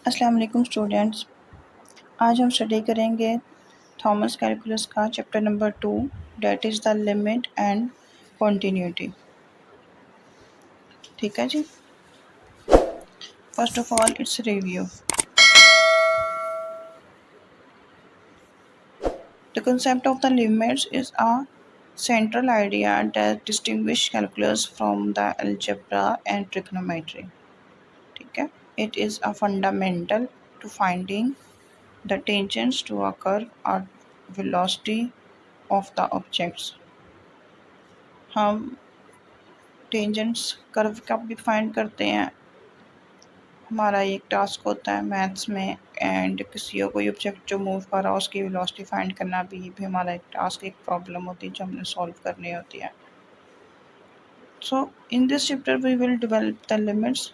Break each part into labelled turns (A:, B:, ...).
A: अस्सलाम वालेकुम स्टूडेंट्स। आज हम स्टडी करेंगे थॉमस कैलकुलस का chapter number 2 that is the limit and continuity. ठीक है जी। First of all it's review. The concept of the limits is a central idea that distinguish calculus from the algebra and trigonometry. ठीक है। It is a fundamental to finding the tangents to a curve or velocity of the objects. हम tangents curve का भी find करते हैं। हमारा एक task होता है मैथ्स में एंड किसी कोई ऑब्जेक्ट जो मूव कर रहा है उसकी वेलोसिटी फाइंड करना भी हमारा एक टास्क, एक प्रॉब्लम होती है जो हमने सॉल्व करनी होती है। So in this chapter we will develop the limits.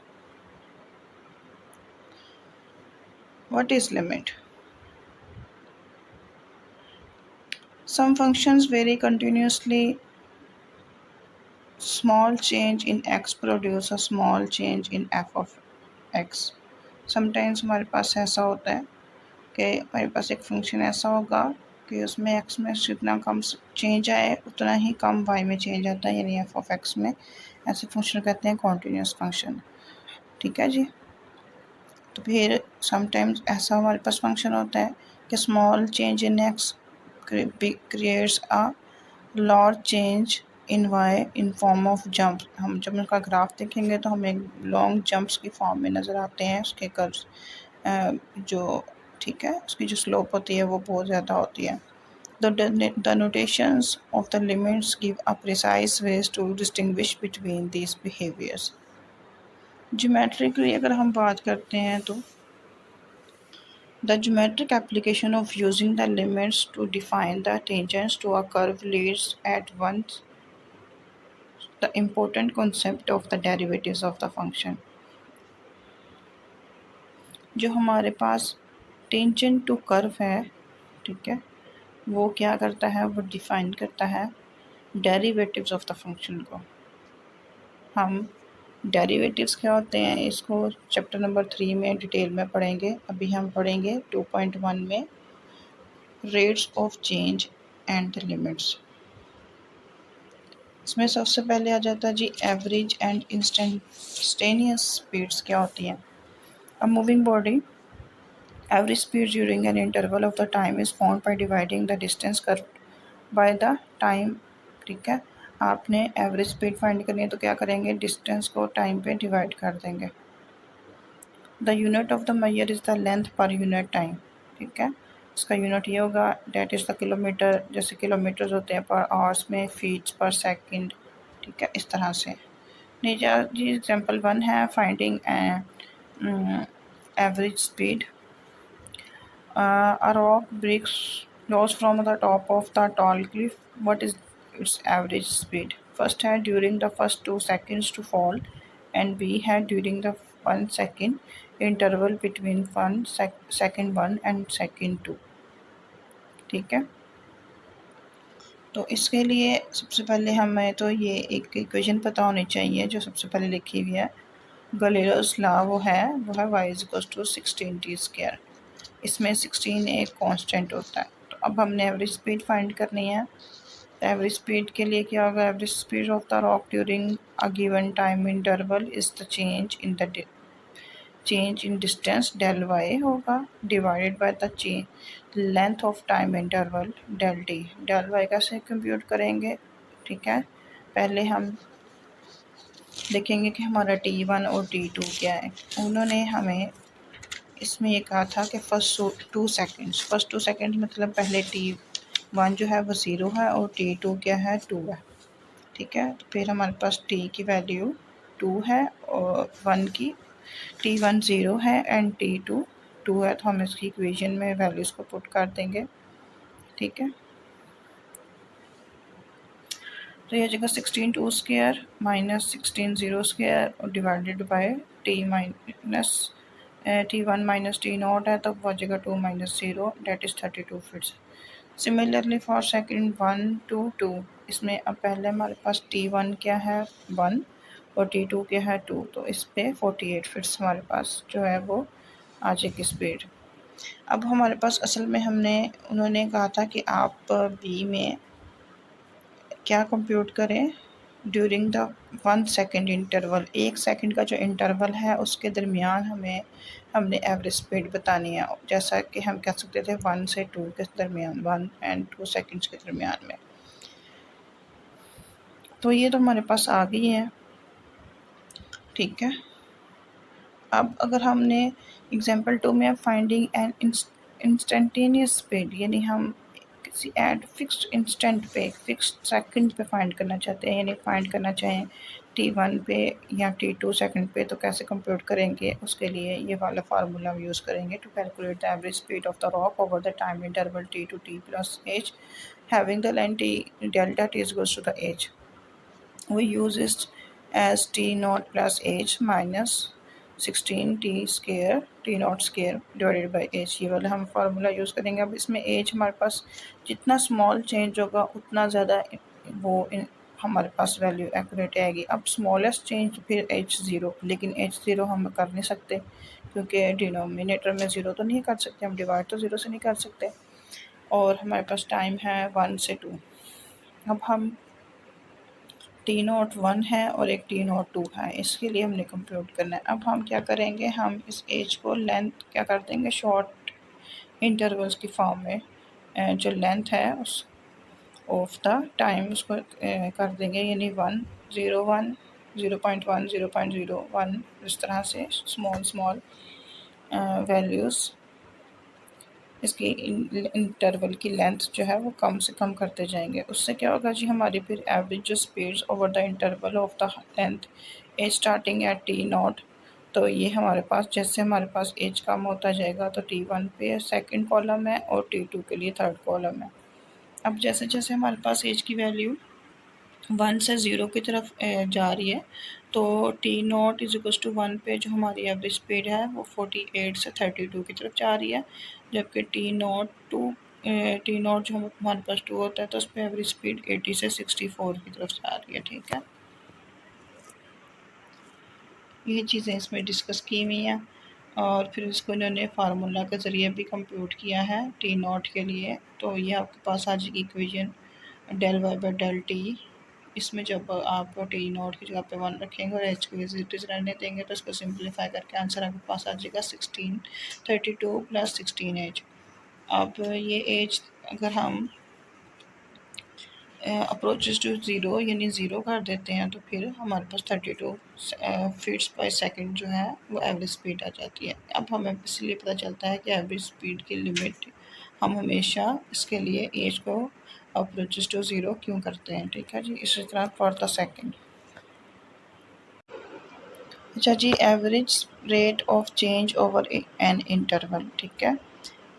A: What is limit? Some functions vary continuously. Small change in x produce a small change in f of x. Sometimes हमारे पास ऐसा होता है कि हमारे पास एक फंक्शन ऐसा होगा कि उसमें x में जितना कम चेंज आए उतना ही कम y में चेंज आता है, यानी f ऑफ x में। ऐसे फंक्शन कहते हैं कॉन्टीन्यूस फंक्शन। ठीक है जी। तो फिर समटाइम्स ऐसा हमारे पास फंक्शन होता है कि small change in x creates a large change in y in form of jump. हम जब उनका ग्राफ देखेंगे तो हमें लॉन्ग जंप्स की फॉर्म में नज़र आते हैं उसके कर्व्स जो, ठीक है, उसकी जो स्लोप होती है वो बहुत ज़्यादा होती है। The notations of the limits give a precise ways to distinguish between these behaviours. Geometrically अगर हम बात करते हैं तो the geometric application of using the limits to define the tangents to a curve leads at once the important concept of the derivatives of the function। जो हमारे पास tangent to curve है, ठीक है, वो क्या करता है, वो डिफाइन करता है डेरिवेटिव्स ऑफ द फंक्शन को। हम डेरिवेटिव्स क्या होते हैं इसको चैप्टर नंबर 3 में डिटेल में पढ़ेंगे। अभी हम पढ़ेंगे 2.1 में rates of change and the limits. इसमें सबसे पहले आ जाता है जी एवरेज एंड इंस्टेंटेनियस स्पीड्स क्या होती हैं। A moving body average speed during an interval of the time is found by dividing the distance curved by the time. ठीक है, आपने एवरेज स्पीड फाइंड करनी है तो क्या करेंगे, डिस्टेंस को टाइम पे डिवाइड कर देंगे। The unit of the measure is the length per unit time. ठीक है, इसका यूनिट ये होगा डेट इज़ द किलोमीटर, जैसे किलोमीटर्स होते हैं पर आवर्स में, फीट्स पर सेकंड। ठीक है, इस तरह से। नीचे जी एग्जाम्पल 1 है finding average speed. A rock breaks loose from the top of the tall cliff. What is its average speed? First had during the first 2 seconds to fall, and B had during the 1 second interval between second 1 and second 2। ठीक है, तो इसके लिए सबसे पहले हमें तो ये एक इक्वेशन पता होनी चाहिए जो सबसे पहले लिखी हुई है। गैलीलियोस लॉ वो है y इक्वल्स टू 16t²। इसमें 16 एक कांस्टेंट होता है। तो अब हमने एवरेज स्पीड फाइंड करनी है। तो एवरेज स्पीड के लिए क्या होगा, average speed of the rock during a given time interval is the change in distance del y होगा divided by the length of time interval del t. Del y कैसे compute करेंगे, ठीक है, पहले हम देखेंगे कि हमारा T1 और T2 क्या है। उन्होंने हमें इसमें ये कहा था कि फर्स्ट 2 सेकेंड्स मतलब पहले T1 जो है वो 0 है और T2 क्या है, 2 है। ठीक है, तो फिर हमारे पास T की वैल्यू 2 है और 1 की, T1 0 है एंड T2 2 है, तो हम इसकी इक्वेशन में वैल्यूज़ को पुट कर देंगे। ठीक है, तो ये जगह 16 2² माइनस 16 0² और divided by T1 minus T0 है, तो वो जगह 2 minus 0 that is 32 fits. Similarly for second 1 to 2, इसमें अब पहले हमारे पास T1 क्या है 1 और T2 क्या है 2, तो इस पे 48 फिट्स हमारे पास जो है वो आगे की स्पीड। अब हमारे पास असल में उन्होंने कहा था कि आप बी में क्या कंप्यूट करें during the 1 second interval, 1 second का जो इंटरवल है उसके दरमियान हमने एवरेज स्पीड बतानी है, जैसा कि हम कह सकते थे 1 से 2 के दरमियान, 1 और 2 सेकेंड्स के दरमियान में। तो ये तो हमारे पास आ गई है, ठीक है। अब अगर हमने एग्जांपल 2 में फाइंडिंग एन इंस्टेंटेनियस स्पीड, यानी हम किसी एट फिक्स्ड इंस्टेंट पे, फिक्स्ड सेकंड पे फाइंड करना चाहते हैं, यानी फाइंड करना चाहें t1 पे या t2 सेकंड पे, तो कैसे कंप्यूट करेंगे? उसके लिए ये वाला फार्मूला हम यूज़ करेंगे to calculate the average speed of the rock over the time interval t to t plus h having the length t delta t is equals to the h. We use it as t naught plus h minus 16 t square t naught square divided by h, ये वाला हम formula use करेंगे। अब इसमें h हमारे पास जितना small change होगा उतना ज़्यादा हमारे पास वैल्यू एक्यूरेट आएगी। अब स्मॉलेस्ट चेंज फिर h0, लेकिन h0 हम कर नहीं सकते क्योंकि डिनोमिनेटर में ज़ीरो तो नहीं कर सकते, हम डिवाइड तो ज़ीरो से नहीं कर सकते, और हमारे पास टाइम है 1 से 2। अब हम t01 है और एक t02 है, इसके लिए हमने कंप्यूट करना है। अब हम क्या करेंगे, हम इस एज को लेंथ क्या कर देंगे, शॉर्ट इंटरवल्स की फॉर्म में जो लेंथ है उस ऑफ द टाइम उसको कर देंगे, यानी 1 0 1 0.1 0.01, इस तरह से स्मॉल स्मॉल वैल्यूज़ इसकी इंटरवल की लेंथ जो है वो कम से कम करते जाएंगे। उससे क्या होगा जी, हमारी फिर एवरेज जो speeds over the interval of the length as starting at t0, तो ये हमारे पास जैसे हमारे पास एज कम होता जाएगा तो t1 पे सेकंड कॉलम है और t2 के लिए थर्ड कॉलम है। अब जैसे जैसे हमारे पास एज की वैल्यू 1 से 0 की तरफ जा रही है, तो t0 इज इक्वल टू 1 पे जो हमारी एवरेज स्पीड है वो 48 से 32 की तरफ जा रही है, जबकि t0 जो हमारे पास 2 होता है तो उस पर एवरेज स्पीड 80 से 64 की तरफ जा रही है, ठीक है। ये चीज़ें इसमें डिस्कस की हुई हैं और फिर इसको इन्होंने फार्मूला के ज़रिए भी कंप्यूट किया है t0 के लिए। तो ये आपके पास आ जाएगी equation del y by del t। इसमें जब आप t0 की जगह पे 1 रखेंगे और h को विजिटर्स रहने देंगे तो इसको सिंप्लीफाई करके आंसर आपके पास आ जाएगा 1632 प्लस 16h। अब ये एज अगर हम अप्रोचेस टू ज़ीरो यानी ज़ीरो कर देते हैं तो फिर हमारे पास 32 फीट्स पर सेकंड जो है वो एवरेज स्पीड आ जाती है। अब हमें इसलिए पता चलता है कि एवरेज स्पीड की लिमिट हम हमेशा इसके लिए एज को अप्रोचेस टू ज़ीरो क्यों करते हैं, ठीक है जी। इसी तरह फॉर द सेकंड। अच्छा जी, average rate of change over an interval, ठीक है।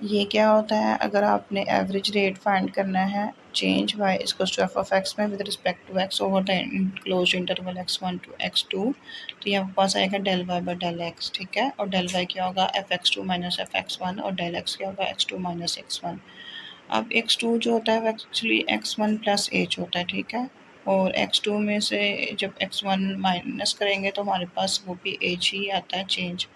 A: ये क्या होता है, अगर आपने एवरेज रेट फाइंड करना है change y equals to f of x में with respect to x over the closed interval x1 to x2, तो ये आपके पास आएगा del y by del x, ठीक है। और डेल वाई क्या होगा, f x two minus f x one, और डेल एक्स क्या होगा, x two minus x one. अब x2 जो होता है वो एक्चुअली x1 प्लस एच होता है, ठीक है। और x2 में से जब x1 माइनस करेंगे तो हमारे पास वो भी एच ही आता है चेंज,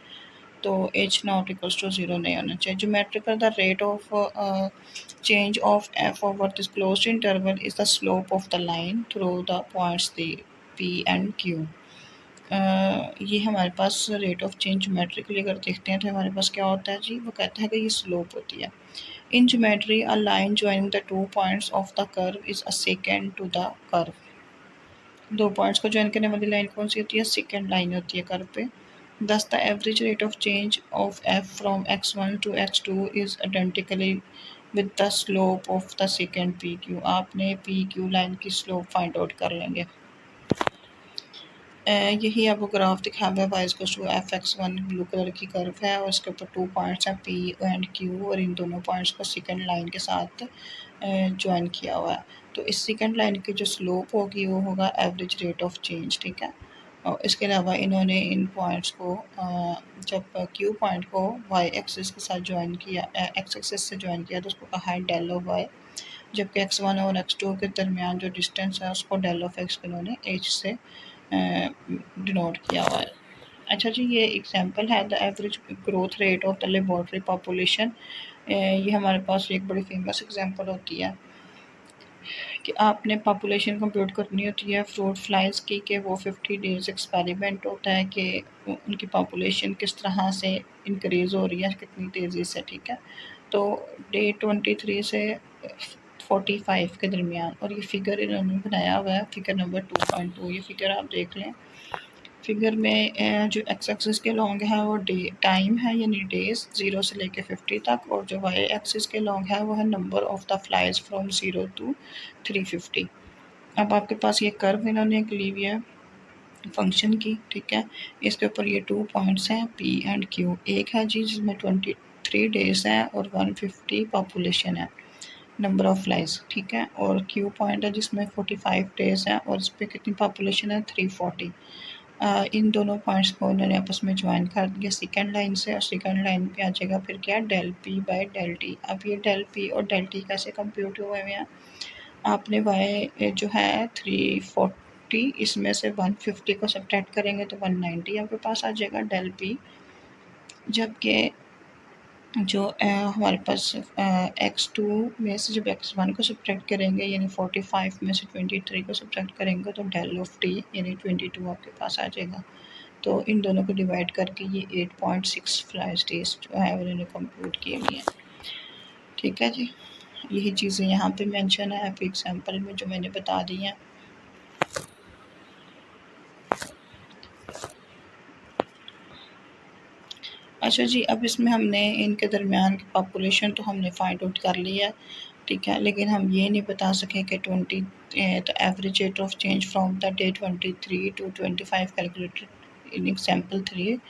A: तो H naught equals to zero नहीं होना चाहिए। Geometrical the rate of change of f over this closed interval is the slope of the line through the points the p and q। ये हमारे पास rate of change geometrically अगर देखते हैं तो हमारे पास क्या होता है जी, वो कहता है कि ये स्लोप होती है। In geometry a line joining the 2 points of the curve is a secant to the curve। 2 points को ज्वाइन करने वाली लाइन कौन सी होती है, सेकेंड लाइन होती है कर्व पे। Thus the average rate of change of f from x1 to x2 is identically with the slope of the secant pq। आपने pq लाइन की स्लोप फाइंड आउट कर लेंगे। यही आपको ग्राफ दिखा हुआ है, y equals to f x one blue colour की कर्व है और उसके ऊपर 2 पॉइंट्स हैं पी एंड क्यू, और इन दोनों पॉइंट्स को सेकंड लाइन के साथ ज्वाइन किया हुआ है। तो इस सेकंड लाइन की जो स्लोप होगी वो होगा एवरेज रेट ऑफ चेंज, ठीक है। और इसके अलावा इन्होंने इन पॉइंट्स को जब क्यू पॉइंट को वाई एक्सिस के साथ ज्वाइन किया, एक्स एक्सिस से ज्वाइन किया, तो उसको कहा है डेल ऑफ वाई, जबकि x1 और x2 के दरमियान जो डिस्टेंस है उसको डेल ऑफ एक्स इन्होंने एच से डिनोट किया हुआ है। अच्छा जी, ये एग्जांपल है the average growth rate of the laboratory population. ये हमारे पास एक बड़ी फेमस एग्जांपल होती है कि आपने पॉपुलेशन कंप्यूट करनी होती है फ्रूट फ्लाइज की, कि वो 50 डेज एक्सपेरिमेंट होता है कि उनकी पॉपुलेशन किस तरह से इंक्रीज़ हो रही है, कितनी तेज़ी से, ठीक है। तो डे 23 से 45 के दरमियान, और ये फिगर इन्होंने बनाया हुआ है, फिगर नंबर 2.2। ये फिगर आप देख लें। फिगर में जो एक्स एक्सिस के लॉन्ग है वो डे टाइम है, यानी डेज 0 से लेके 50 तक, और जो वाई एक्सिस के लॉन्ग है वो है number of the flies from 0 to 350। अब आपके पास ये कर्व इन्होंने एक ली हुई है फंक्शन की, ठीक है। इसके ऊपर ये 2 पॉइंट्स हैं पी एंड क्यू। एक है जी जिसमें 23 डेज है और 150 पॉपुलेशन है, नंबर ऑफ फ्लाइज, ठीक है। और क्यू पॉइंट है जिसमें 45 डेज है और इस पर कितनी पॉपुलेशन है, 340। इन दोनों पॉइंट्स को उन्होंने आपस में ज्वाइन कर दिया सेकेंड लाइन से, और सेकेंड लाइन पे आ जाएगा फिर क्या, del P by del T. अब ये डेल पी और डेल टी कैसे कंप्यूट हुए हुए हैं, आपने वाई जो है 340, इसमें से 150 को सब्ट्रैक्ट करेंगे तो 190 आपके पास आ जाएगा डेल पी। जबकि जो हमारे पास x2 में से जब x1 को सब्ट्रैक्ट करेंगे, यानी 45 में से 23 को सब्ट्रैक्ट करेंगे तो डेल ऑफ टी यानी 22 आपके पास आ जाएगा। तो इन दोनों को डिवाइड करके ये 8.6 फ्लाइज डेज जो है उन्होंने कंप्यूट किए हुए हैं, ठीक है जी। यही चीज़ें यहाँ पे मेंशन है आपके एग्जांपल में जो मैंने बता दी हैं। अच्छा जी, अब इसमें हमने इनके दरमियान की पॉपुलेशन तो हमने फाइंड आउट कर ली है, ठीक है, लेकिन हम ये नहीं बता सके कि 20 the average rate of change from the day 23 to 25 calculated in example 3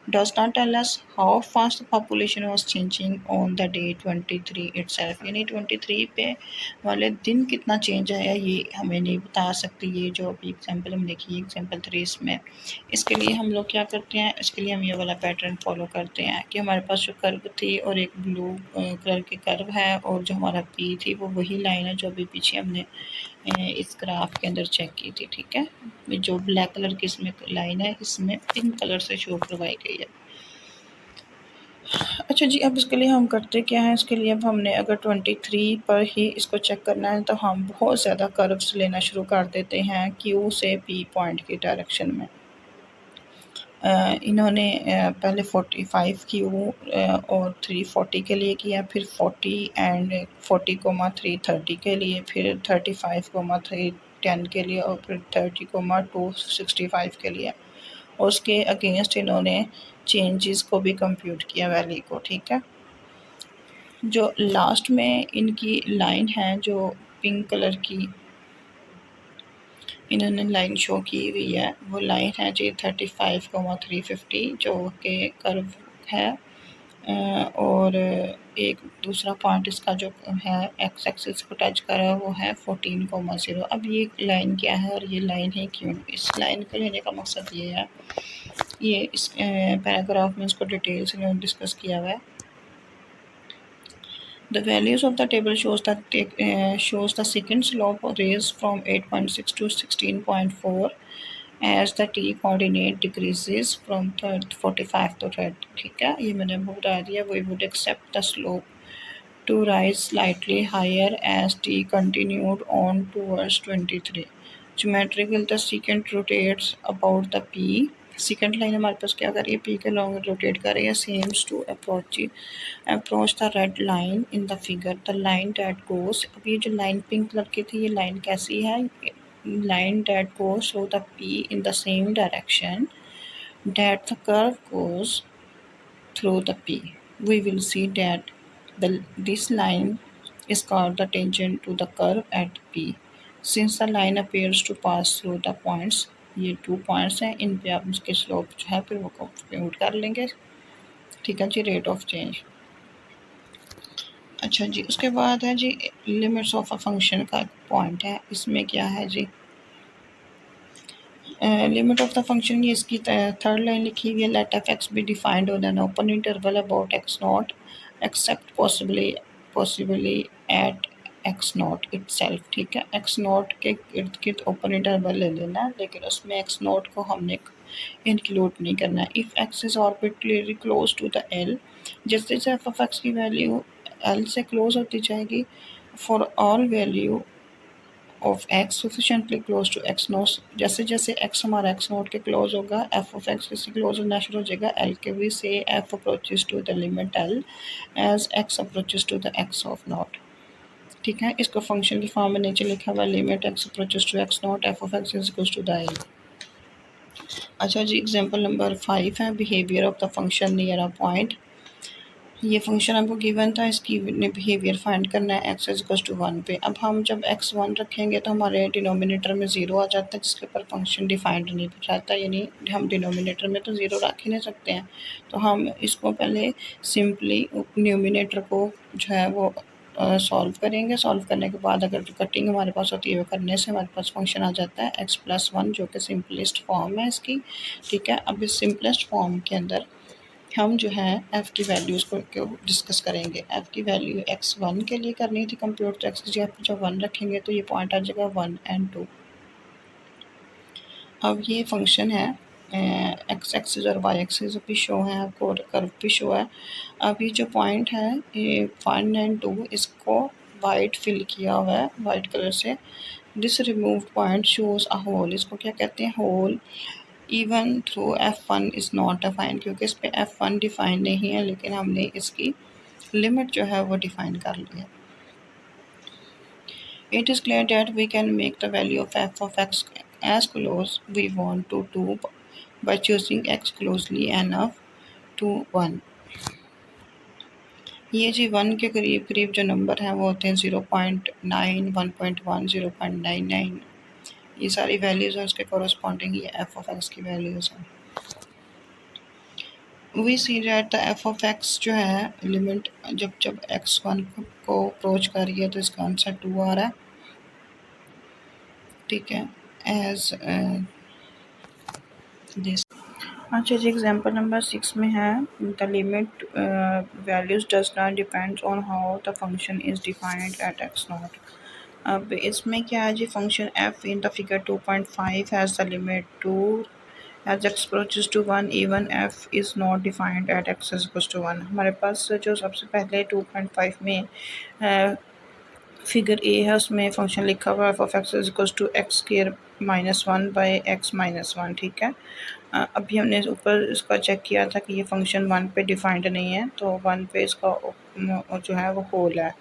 A: does not tell us how fast the population was changing on the day 23 itself, यानी 23 पे वाले दिन कितना चेंज आया ये हमें नहीं बता सकती। ये जो अभी एग्जांपल हम देखिए एग्जांपल 3 इसमें, इसके लिए हम लोग क्या करते हैं, इसके लिए हम ये वाला पैटर्न फॉलो करते हैं कि हमारे पास जो कर्व थी और एक ब्लू कलर की कर्व है, और जो हमारा पी थी वो वही लाइन है जो अभी पीछे हमने इस ग्राफ के अंदर चेक की थी, ठीक है। जो ब्लैक कलर की इसमें लाइन है इसमें पिंक कलर से शो करवाई गई है। अच्छा जी, अब इसके लिए हम करते क्या हैं, इसके लिए अब हमने अगर 23 पर ही इसको चेक करना है तो हम बहुत ज़्यादा कर्व्स लेना शुरू कर देते हैं क्यू से पी पॉइंट की डायरेक्शन में। इन्होंने पहले 45 क्यू और 340 के लिए किया, फिर 40 एंड 40,330 के लिए, फिर 35,310 के लिए, और फिर 30,265 के लिए, और उसके अगेंस्ट इन्होंने चेंजेस को भी कंप्यूट किया वैल्यू को, ठीक है। जो लास्ट में इनकी लाइन है जो पिंक कलर की इन्होंने लाइन शो की हुई है, वो लाइन है जी 35,350 जो कि कर्व है, और एक दूसरा पॉइंट इसका जो है एक्स एक्सिस को टच कर रहा है वो है 14,0। अब ये लाइन क्या है और ये लाइन है क्यों, इस लाइन को लेने का मकसद ये है, ये इस पैराग्राफ में इसको डिटेल से इन्होंने डिस्कस किया हुआ है। The values of the table shows the secant slope raise from 8.6 to 16.4 as the t coordinate decreases from 45 to 30, ठीक है। ये मैंने आपको बता दिया। We would accept the slope to rise slightly higher as t continued on towards 23. Geometrical, the secant rotates about the p। Second line हमारे पास क्या कर रही है, पी के लॉन्ग रोटेट कर रही है, seems to approach the red line in the figure, the line that goes. अब ये जो लाइन पिंक कलर की थी ये लाइन कैसी है, line that goes through the P in the same direction that the curve goes through the P. We will see that this line is called the tangent to the curve at P. Since the line appears to pass through the points, ये 2 points हैं, इन पे आप उसके slope जो है फिर वो compute कर लेंगे, ठीक है जी। Rate of change. अच्छा जी, उसके बाद है जी लिमिट्स ऑफ अ फंक्शन का पॉइंट है, इसमें क्या है जी, लिमिट ऑफ द फंक्शन, ये इसकी थर्ड लाइन लिखी हुई है, let f x be defined on an open interval about x naught except possibly at x naught itself, ठीक है। एक्स नॉट के इर्द गिर्द ओपन इंटरवल ले लेना है, लेकिन उसमें एक्स नॉट को हमने इंक्लूड नहीं करना है। If x is arbitrary close to the L, जैसे जैसे एफ ऑफ एक्स की वैल्यू एल से क्लोज होती जाएगी, for all value of x sufficiently close to x naught, जैसे जैसे एक्स हमारा एक्स नोट के क्लोज होगा एफ ऑफ एक्स किसी क्लोज होना शुरू हो जाएगा एल के भी से f approaches to the limit L as x approaches to the x of not. ठीक है, इसको फंक्शन की फॉर्म में नीचे लिखा हुआ limit x approaches to x naught f of x is equal to the L. अच्छा जी, एग्जांपल नंबर 5 है behaviour of the function near a point. ये फंक्शन आपको गिवन था, इसकी बिहेवियर फाइंड करना है एक्स इज इक्वल टू 1 पे। अब हम जब एक्स 1 रखेंगे तो हमारे डिनोमिनेटर में 0 आ जाता है जिसके ऊपर फंक्शन डिफाइंड नहीं रहता, यानी हम डिनोमिनेटर में तो 0 रख ही नहीं सकते हैं। तो हम इसको पहले सिंपली न्यूमिनेटर को जो है वो सॉल्व करेंगे। सॉल्व करने के बाद अगर जो कटिंग हमारे पास होती है वो करने से हमारे पास फंक्शन आ जाता है एक्स प्लस 1, जो कि सिंपलेस्ट फॉर्म है इसकी। ठीक है, अब इस सिंपलेस्ट फॉर्म के अंदर हम जो है एफ़ की वैल्यूज़ को डिस्कस करेंगे। एफ़ की वैल्यू एक्स 1 के लिए करनी थी कंप्यूट, तो एक्स की जगह जब 1 रखेंगे तो ये पॉइंट आ जाएगा 1 एंड 2। अब ये फंक्शन है एक्स एक्सिस और वाई एक्सिस भी शो है आपको और कर्व भी शो है। अब ये जो पॉइंट है ये 1 एंड 2, इसको वाइट फिल किया हुआ है वाइट कलर से। This removed point shows a hole, इसको क्या कहते हैं, hole. Even through F1 is not defined, क्योंकि इस पे F1 डिफाइन नहीं है, लेकिन हमने इसकी लिमिट जो है वो डिफाइन कर ली है। It is clear that we can make the value of f of x as close we want to by choosing x closely enough to 1। ये जी 1 के करीब करीब जो नंबर हैं वो होते हैं 0.9, 1.1, 0.99। ये सारी वैल्यूज़ हैं उसके कॉरस्पॉन्डिंग ये एफ ऑफ एक्स की वैल्यूज़ हैं। We see that the f of x जो है लिमिट जब जब एक्स 1 को अप्रोच कर रही है तो इसका आंसर 2 आ रहा है। ठीक है, एज दिस। अच्छा जी, एग्जांपल नंबर 6 में है the limit values does not depends on how the function is defined at x naught. अब इसमें क्या है जी, function f in the figure 2.5 has the limit 2 as x approaches to 1 even f is not defined at x is equals to 1। हमारे पास जो सबसे पहले 2.5 में फिगर ए है उसमें फंक्शन लिखा हुआ है f of x is equals to x square minus 1 by x minus 1। ठीक है, अभी हमने ऊपर इसका चेक किया था कि ये फंक्शन 1 पे डिफाइंड नहीं है, तो 1 पे इसका जो है वो होल है।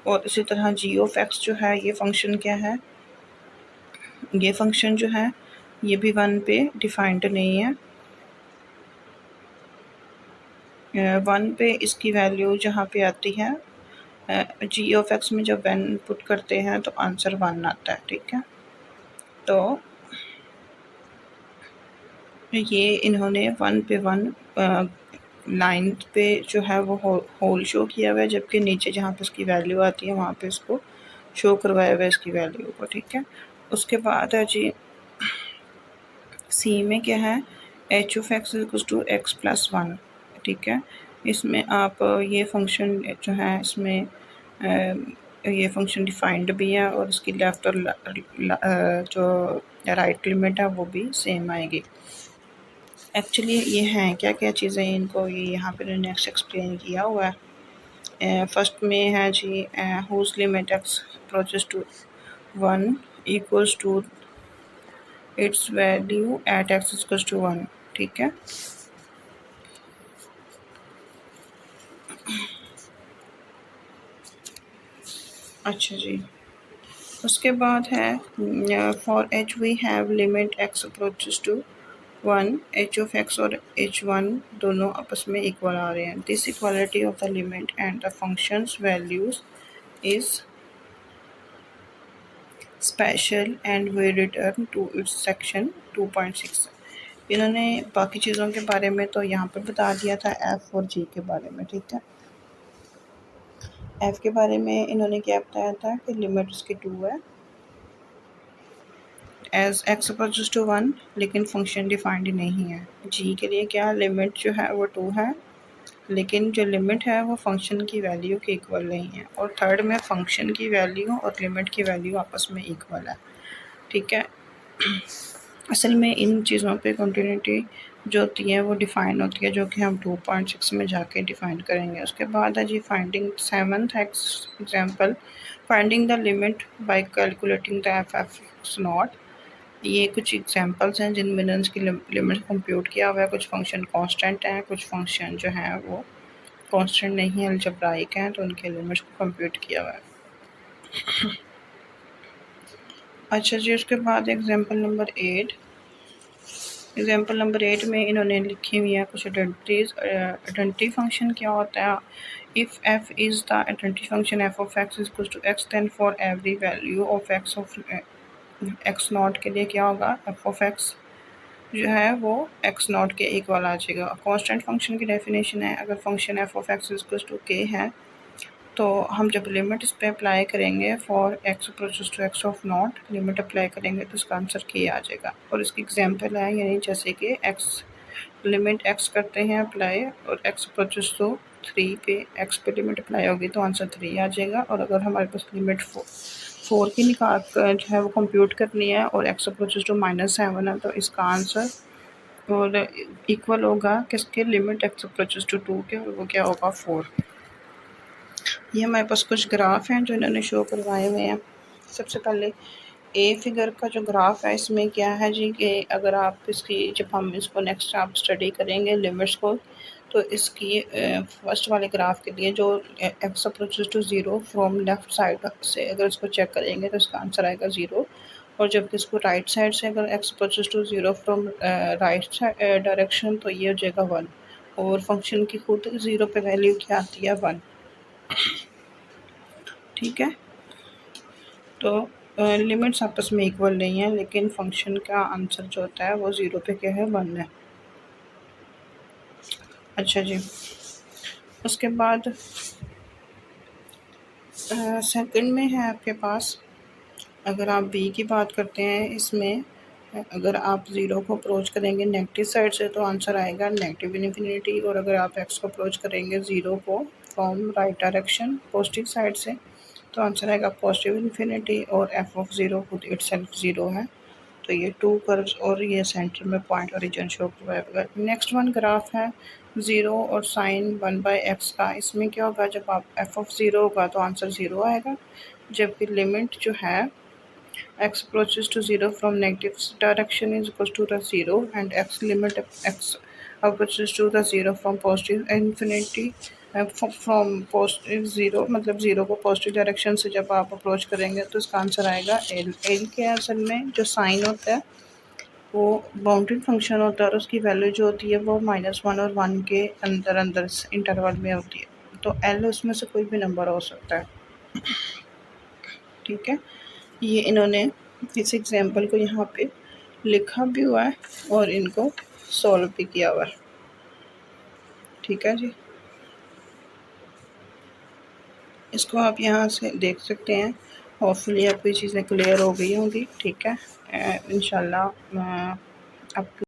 A: और इसी तरह जी ऑफ एक्स जो है ये फंक्शन क्या है, ये फंक्शन जो है ये भी 1 पे डिफाइंड नहीं है। 1 पे इसकी वैल्यू जहाँ पे आती है जी ऑफ एक्स में जब वन पुट करते हैं तो आंसर 1 आता है। ठीक है, तो ये इन्होंने 1 पे 1 9th पे जो है वो होल शो किया हुआ है, जबकि नीचे जहाँ पे इसकी वैल्यू आती है वहाँ पे इसको शो करवाया हुआ है इसकी वैल्यू को। ठीक है, उसके बाद है जी सी में क्या है, H of x equal to x plus 1। ठीक है, इसमें आप ये फंक्शन जो है इसमें ये फंक्शन डिफाइंड भी है और इसकी लेफ़्ट और जो राइट लिमिट है वो भी सेम आएगी। एक्चुअली ये हैं क्या क्या चीज़ें, इनको ये यहाँ पे नेक्स्ट एक्सप्लेन किया हुआ है। फर्स्ट में है जी whose limit x approaches to 1 equals to its value at x equals to 1। ठीक है, अच्छा जी, उसके बाद है for h we have limit x approaches to 1, h of x और एच 1 दोनों आपस में इक्वल आ रहे हैं। This equality of the limit and the functions values is special and we return to its section 2.6। इन्होंने बाकी चीज़ों के बारे में तो यहाँ पर बता दिया था एफ़ और जी के बारे में। ठीक है, एफ़ के बारे में इन्होंने क्या बताया था कि लिमिट उसकी 2 है एज एक्स अप्रोचेस टू 1, लेकिन फंक्शन डिफाइंड नहीं है। जी के लिए क्या लिमिट जो है वो 2 है, लेकिन जो लिमिट है वो फंक्शन की वैल्यू के इक्वल नहीं है। और थर्ड में फंक्शन की वैल्यू और लिमिट की वैल्यू आपस में इक्वल है। ठीक है, असल में इन चीज़ों पे कंटिन्यूटी जो होती है वो डिफ़ाइन होती है, जो कि हम 2.6 में जाके डिफ़ाइन करेंगे। उसके बाद है जी finding seventh example, finding the limit by calculating the f x naught. ये कुछ एग्जांपल्स हैं जिन मिनट्स की लिमिट कंप्यूट किया हुआ है। कुछ फंक्शन कांस्टेंट हैं, कुछ फंक्शन जो हैं वो कांस्टेंट नहीं है, अलजेब्राइक हैं, तो उनके लिमिट्स को कंप्यूट किया हुआ है। अच्छा जी, उसके बाद एग्जांपल नंबर 8। एग्जाम्पल नंबर 8 में इन्होंने लिखी हुई है कुछ आइडेंटिटीज। आइडेंटिटी फंक्शन क्या होता है? If f is the identity function f of x is equal to x, then for every value of x naught के लिए क्या होगा? एफ ऑफ एक्स जो है वो एक्स नॉट के इक्वल आ जाएगा। कांस्टेंट फंक्शन की डेफिनेशन है, अगर function f of x is equal to k है तो हम जब लिमिट इस पर अप्लाई करेंगे for x approaches to x of naught, limit apply करेंगे तो इसका आंसर के आ जाएगा। और इसकी एग्जांपल है, यानी जैसे कि एक्स लिमिट एक्स करते हैं अप्लाई और एक्स अप्रोचेस टू 3 पे एक्स पे लिमिट अप्लाई होगी तो आंसर 3 आ जाएगा। और अगर हमारे पास लिमिट 4 की निकाल जो है वो कंप्यूट करनी है और एक्स अप्रोचेस टू -7 है तो इसका आंसर और इक्वल होगा किसके? लिमिट एक्स अप्रोचेस टू 2 के, और वो क्या होगा? 4। ये हमारे पास कुछ ग्राफ हैं जो इन्होंने शो करवाए हुए हैं। सबसे पहले ए फिगर का जो ग्राफ है इसमें क्या है जी कि अगर आप इसकी जब हम इसको नेक्स्ट आप स्टडी करेंगे लिमिट्स को, तो इसकी फर्स्ट वाले ग्राफ के लिए जो x approaches to 0 from left side से अगर इसको चेक करेंगे तो इसका आंसर आएगा 0। और जब इसको राइट साइड से अगर x approaches to 0 from right direction तो ये हो जाएगा 1। और फंक्शन की खुद 0 पे वैल्यू क्या आती है? 1। ठीक है, तो लिमिट्स आपस में इक्वल नहीं है, लेकिन फंक्शन का आंसर जो होता है वो 0 पे क्या है? 1 है। अच्छा जी, उसके बाद सेकंड में है आपके पास, अगर आप बी की बात करते हैं इसमें अगर आप 0 को अप्रोच करेंगे नेगेटिव साइड से तो आंसर आएगा नेगेटिव इन्फिनिटी। और अगर आप एक्स को अप्रोच करेंगे 0 को from right direction positive side से तो आंसर आएगा पॉजिटिव इन्फिनिटी। और एफ ऑफ 0 खुद इटसेल्फ 0 है, तो ये 2 कर्व्स और ये सेंटर में पॉइंट ओरिजिन शो करवाएगा। नेक्स्ट वन ग्राफ है 0 और साइन 1/x का। इसमें क्या होगा? जब आप एफ ऑफ 0 होगा तो आंसर 0 आएगा, जबकि लिमिट जो है x approaches to 0 from negative direction is equals to the 0 and x limit x approaches to the 0 from positive infinity from positive 0 मतलब 0 को पॉजिटिव डायरेक्शन से जब आप अप्रोच करेंगे तो इसका आंसर आएगा एल। एल के असल में जो साइन होता है वो बाउंड्री फंक्शन होता है और उसकी वैल्यू जो होती है वो -1 और 1 के अंदर अंदर इंटरवल में होती है, तो एल उसमें से कोई भी नंबर हो सकता है। ठीक है, ये इन्होंने इस एग्जाम्पल को यहाँ पे लिखा भी हुआ है और इनको सॉल्व भी किया हुआ है। ठीक है जी, इसको आप यहाँ से देख सकते हैं। होपफुली आपको ये चीज़ें क्लियर हो गई होंगी। ठीक है, इंशाल्लाह आप